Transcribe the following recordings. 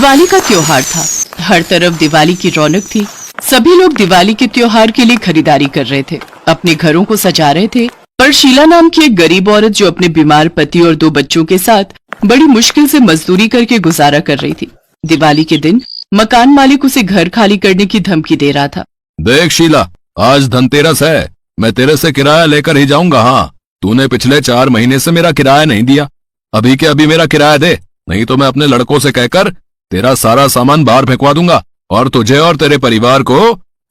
दिवाली का त्योहार था। हर तरफ दिवाली की रौनक थी। सभी लोग दिवाली के त्योहार के लिए खरीदारी कर रहे थे, अपने घरों को सजा रहे थे। पर शीला नाम की एक गरीब औरत जो अपने बीमार पति और 2 बच्चों के साथ बड़ी मुश्किल से मजदूरी करके गुजारा कर रही थी। दिवाली के दिन मकान मालिक उसे घर खाली करने की धमकी दे रहा था। देख शीला, आज धनतेरस है, मैं तेरे से किराया लेकर ही जाऊंगा। हाँ, तूने पिछले 4 महीने से मेरा किराया नहीं दिया। अभी के अभी मेरा किराया दे, नहीं तो मैं अपने लड़कों से कहकर तेरा सारा सामान बाहर फेंकवा दूंगा और तुझे और तेरे परिवार को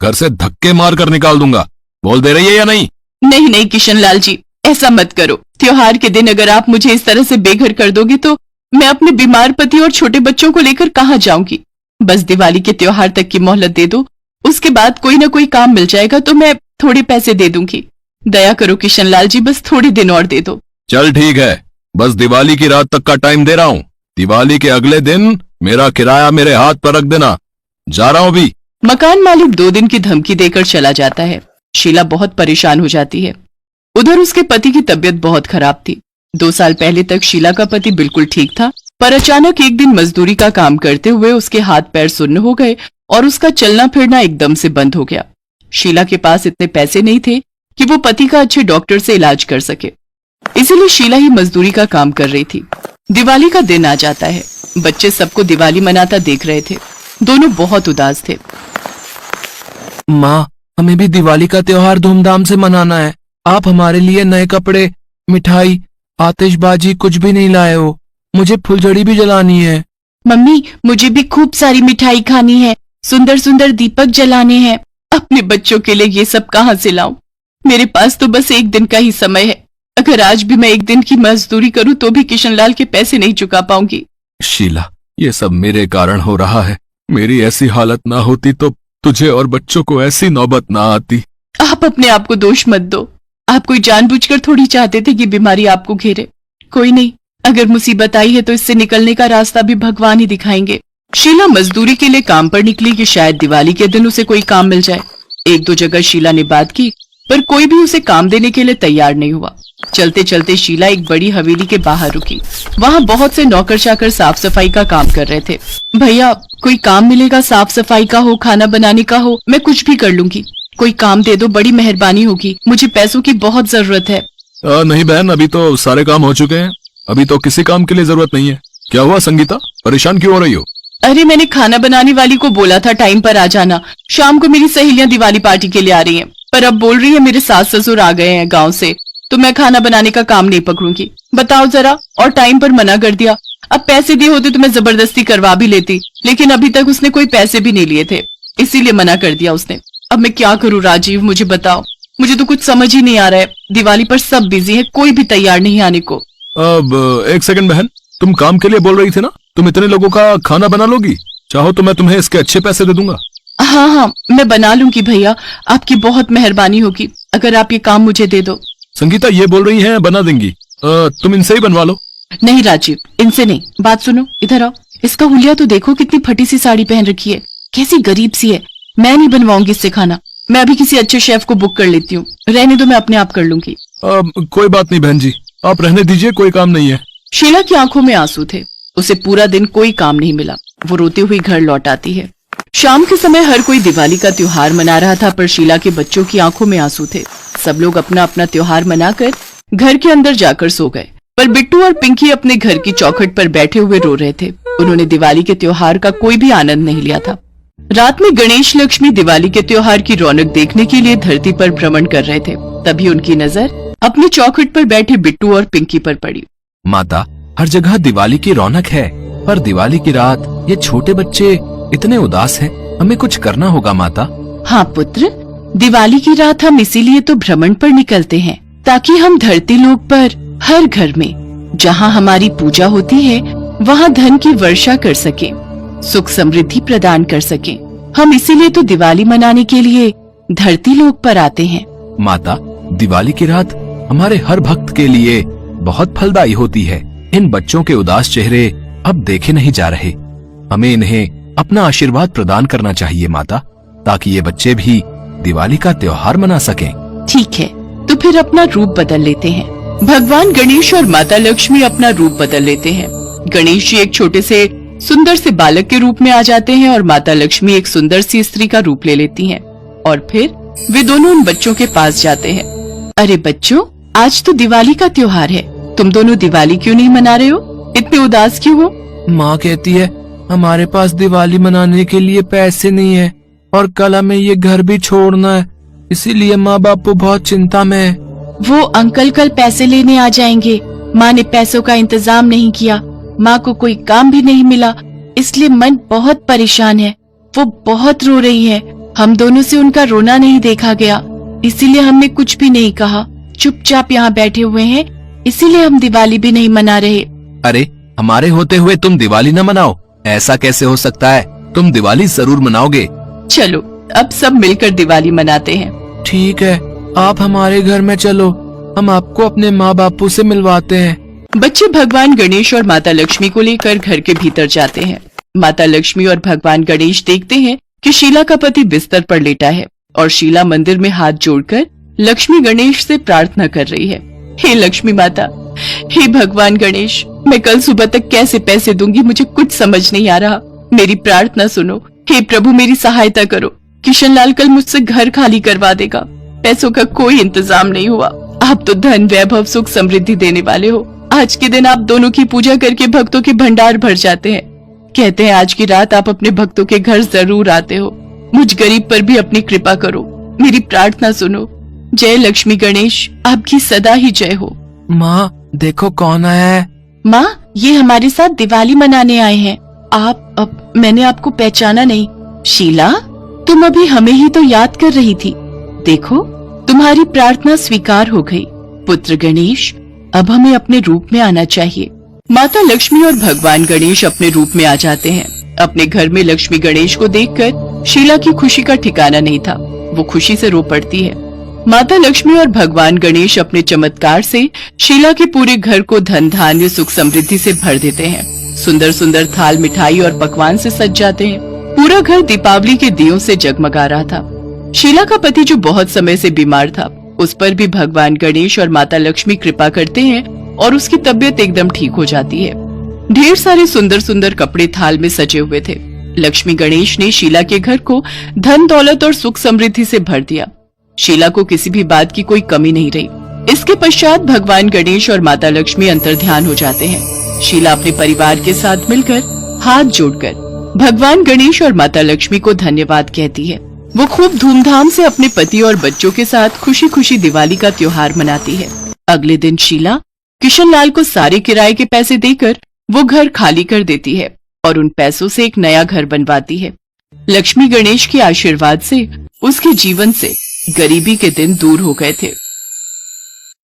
घर से धक्के मार कर निकाल दूंगा। बोल दे रही है या नहीं? नहीं नहीं किशन लाल जी, ऐसा मत करो। त्योहार के दिन अगर आप मुझे इस तरह से बेघर कर दोगे तो मैं अपने बीमार पति और छोटे बच्चों को लेकर कहाँ जाऊंगी। बस दिवाली के त्योहार तक की मोहलत दे दो, उसके बाद कोई ना कोई काम मिल जाएगा तो मैं थोड़े पैसे दे दूंगी। दया करो किशन लाल जी, बस थोड़े दिन और दे दो। चल ठीक है, बस दिवाली की रात तक का टाइम दे रहा हूँ। दिवाली के अगले दिन मेरा किराया मेरे हाथ पर रख देना। जा रहा हूँ भी। मकान मालिक 2 दिन की धमकी देकर चला जाता है। शीला बहुत परेशान हो जाती है। उधर उसके पति की तबीयत बहुत खराब थी। 2 साल पहले तक शीला का पति बिल्कुल ठीक था, पर अचानक एक दिन मजदूरी का काम करते हुए उसके हाथ पैर सुन्न हो गए और उसका चलना फिरना एकदम से बंद हो गया। शीला के पास इतने पैसे नहीं थे कि वो पति का अच्छे डॉक्टर से इलाज कर सके, इसीलिए शीला ही मजदूरी का काम कर रही थी। दिवाली का दिन आ जाता है। बच्चे सबको दिवाली मनाता देख रहे थे। दोनों बहुत उदास थे। माँ, हमें भी दिवाली का त्योहार धूमधाम से मनाना है। आप हमारे लिए नए कपड़े, मिठाई, आतिशबाजी कुछ भी नहीं लाए हो। मुझे फुलझड़ी भी जलानी है। मम्मी, मुझे भी खूब सारी मिठाई खानी है, सुंदर सुंदर दीपक जलाने हैं। अपने बच्चों के लिए ये सब कहाँ से लाऊं? मेरे पास तो बस 1 दिन का ही समय है। अगर आज भी मैं 1 दिन की मजदूरी करूं तो भी किशनलाल के पैसे नहीं चुका पाऊंगी। शीला, ये सब मेरे कारण हो रहा है। मेरी ऐसी हालत ना होती तो तुझे और बच्चों को ऐसी नौबत ना आती। आप अपने आप को दोष मत दो। आप कोई जानबूझकर थोड़ी चाहते थे कि बीमारी आपको घेरे। कोई नहीं, अगर मुसीबत आई है तो इससे निकलने का रास्ता भी भगवान ही दिखाएंगे। शीला मजदूरी के लिए काम पर निकली कि शायद दिवाली के दिन उसे कोई काम मिल जाए। 1-2 जगह शीला ने बात की, पर कोई भी उसे काम देने के लिए तैयार नहीं हुआ। चलते चलते शीला एक बड़ी हवेली के बाहर रुकी। वहाँ बहुत से नौकर चाकर साफ सफाई का काम कर रहे थे। भैया, कोई काम मिलेगा? साफ सफाई का हो, खाना बनाने का हो, मैं कुछ भी कर लूंगी। कोई काम दे दो, बड़ी मेहरबानी होगी। मुझे पैसों की बहुत जरूरत है। नहीं बहन, अभी तो सारे काम हो चुके हैं। अभी तो किसी काम के लिए जरूरत नहीं है। क्या हुआ संगीता, परेशान क्यों हो रही हो? अरे, मैंने खाना बनाने वाली को बोला था टाइम पर आ जाना। शाम को मेरी सहेलियां दिवाली पार्टी के लिए आ रही हैं, पर अब बोल रही है मेरे सास ससुर आ गए हैं गांव से, तो मैं खाना बनाने का काम नहीं पकड़ूंगी। बताओ जरा, और टाइम पर मना कर दिया। अब पैसे दिए होते तो मैं जबरदस्ती करवा भी लेती, लेकिन अभी तक उसने कोई पैसे भी नहीं लिए थे, इसीलिए मना कर दिया उसने। अब मैं क्या करूं राजीव, मुझे बताओ। मुझे तो कुछ समझ ही नहीं आ रहा है। दिवाली पर सब बिजी है, कोई भी तैयार नहीं आने को। अब 1 सेकंड बहन, तुम काम के लिए बोल रही थी ना? तुम इतने लोगों का खाना बना लोगी? चाहो तो मैं तुम्हें इसके अच्छे पैसे दे दूंगा। हाँ, मैं बना लूंगी भैया, आपकी बहुत मेहरबानी होगी अगर आप ये काम मुझे दे दो। संगीता ये बोल रही है बना देंगी, तुम इनसे ही बनवा लो। नहीं राजीव, इनसे नहीं। बात सुनो, इधर आओ। इसका हुलिया तो देखो, कितनी फटी सी साड़ी पहन रखी है, कैसी गरीब सी है। मैं नहीं बनवाऊंगी इससे खाना। मैं अभी किसी अच्छे शेफ को बुक कर लेती हूँ। रहने दो, मैं अपने आप कर लूंगी। कोई बात नहीं बहन जी, आप रहने दीजिए, कोई काम नहीं है। शीला की आंखों में आंसू थे। उसे पूरा दिन कोई काम नहीं मिला। वो रोती हुई घर लौट आती है। शाम के समय हर कोई दिवाली का त्योहार मना रहा था, पर शीला के बच्चों की आंखों में आंसू थे। सब लोग अपना अपना त्योहार मनाकर घर के अंदर जाकर सो गए, पर बिट्टू और पिंकी अपने घर की चौखट पर बैठे हुए रो रहे थे। उन्होंने दिवाली के त्योहार का कोई भी आनंद नहीं लिया था। रात में गणेश लक्ष्मी दिवाली के त्योहार की रौनक देखने के लिए धरती पर भ्रमण कर रहे थे। तभी उनकी नजर अपनी चौखट पर बैठे बिट्टू और पिंकी पर पड़ी। माता, हर जगह दिवाली की रौनक है, पर दिवाली की रात ये छोटे बच्चे इतने उदास हैं। हमें कुछ करना होगा माता। हाँ पुत्र, दिवाली की रात हम इसीलिए तो भ्रमण पर निकलते हैं, ताकि हम धरती लोक पर हर घर में जहाँ हमारी पूजा होती है वहाँ धन की वर्षा कर सके, सुख समृद्धि प्रदान कर सके। हम इसीलिए तो दिवाली मनाने के लिए धरती लोक पर आते हैं। माता, दिवाली की रात हमारे हर भक्त के लिए बहुत फलदायी होती है। इन बच्चों के उदास चेहरे अब देखे नहीं जा रहे। हमें इन्हें अपना आशीर्वाद प्रदान करना चाहिए माता, ताकि ये बच्चे भी दिवाली का त्योहार मना सकें। ठीक है, तो फिर अपना रूप बदल लेते हैं। भगवान गणेश और माता लक्ष्मी अपना रूप बदल लेते हैं। गणेश जी एक छोटे से सुंदर से बालक के रूप में आ जाते हैं और माता लक्ष्मी एक सुंदर सी स्त्री का रूप ले लेती हैं। और फिर वे दोनों उन बच्चों के पास जाते हैं। अरे बच्चों, आज तो दिवाली का त्योहार है, तुम दोनों दिवाली क्यों नहीं मना रहे हो? इतने उदास क्यों हो? माँ कहती है हमारे पास दिवाली मनाने के लिए पैसे नहीं है और कल हमें ये घर भी छोड़ना है, इसीलिए माँ बापू बहुत चिंता में है। वो अंकल कल पैसे लेने आ जाएंगे। माँ ने पैसों का इंतजाम नहीं किया, माँ को कोई काम भी नहीं मिला, इसलिए मन बहुत परेशान है। वो बहुत रो रही है। हम दोनों से उनका रोना नहीं देखा गया, इसीलिए हमने कुछ भी नहीं कहा, चुपचाप यहाँ बैठे हुए हैं, इसीलिए हम दिवाली भी नहीं मना रहे। अरे हमारे होते हुए तुम दिवाली न मनाओ, ऐसा कैसे हो सकता है? तुम दिवाली जरूर मनाओगे। चलो अब सब मिलकर दिवाली मनाते हैं। ठीक है, आप हमारे घर में चलो, हम आपको अपने माँ बापू से मिलवाते हैं। बच्चे भगवान गणेश और माता लक्ष्मी को लेकर घर के भीतर जाते हैं। माता लक्ष्मी और भगवान गणेश देखते हैं कि शीला का पति बिस्तर पर लेटा है और शीला मंदिर में हाथ जोड़कर लक्ष्मी गणेश से प्रार्थना कर रही है। हे लक्ष्मी माता, हे भगवान गणेश, मैं कल सुबह तक कैसे पैसे दूंगी, मुझे कुछ समझ नहीं आ रहा। मेरी प्रार्थना सुनो। हे प्रभु, मेरी सहायता करो। किशन लाल कल मुझसे घर खाली करवा देगा, पैसों का कोई इंतजाम नहीं हुआ। आप तो धन, वैभव, सुख, समृद्धि देने वाले हो। आज के दिन आप दोनों की पूजा करके भक्तों के भंडार भर जाते हैं। कहते हैं आज की रात आप अपने भक्तों के घर जरूर आते हो। मुझ गरीब पर भी अपनी कृपा करो, मेरी प्रार्थना सुनो। जय लक्ष्मी गणेश, आपकी सदा ही जय हो। माँ देखो कौन आया है। माँ, ये हमारे साथ दिवाली मनाने आए हैं। मैंने आपको पहचाना नहीं। शीला, तुम अभी हमें ही तो याद कर रही थी। देखो, तुम्हारी प्रार्थना स्वीकार हो गई। पुत्र गणेश, अब हमें अपने रूप में आना चाहिए। माता लक्ष्मी और भगवान गणेश अपने रूप में आ जाते हैं। अपने घर में लक्ष्मी गणेश को देखकर शीला की खुशी का ठिकाना नहीं था, वो खुशी से रो पड़ती है। माता लक्ष्मी और भगवान गणेश अपने चमत्कार से शीला के पूरे घर को धन, धान्य, सुख, समृद्धि से भर देते हैं। सुंदर सुंदर थाल, मिठाई और पकवान से सज जाते हैं। पूरा घर दीपावली के दियों से जगमगा रहा था। शीला का पति जो बहुत समय से बीमार था, उस पर भी भगवान गणेश और माता लक्ष्मी कृपा करते हैं और उसकी तबीयत एकदम ठीक हो जाती है। ढेर सारे सुंदर सुंदर कपड़े थाल में सजे हुए थे। लक्ष्मी गणेश ने शीला के घर को धन, दौलत और सुख, समृद्धि से भर दिया। शीला को किसी भी बात की कोई कमी नहीं रही। इसके पश्चात भगवान गणेश और माता लक्ष्मी अंतर्ध्यान हो जाते हैं। शीला अपने परिवार के साथ मिलकर हाथ जोड़कर भगवान गणेश और माता लक्ष्मी को धन्यवाद कहती है। वो खूब धूमधाम से अपने पति और बच्चों के साथ खुशी खुशी दिवाली का त्योहार मनाती है। अगले दिन शीला किशन लाल को सारे किराए के पैसे देकर वो घर खाली कर देती है और उन पैसों से एक नया घर बनवाती है। लक्ष्मी गणेश के आशीर्वाद से उसके जीवन से गरीबी के दिन दूर हो गए थे।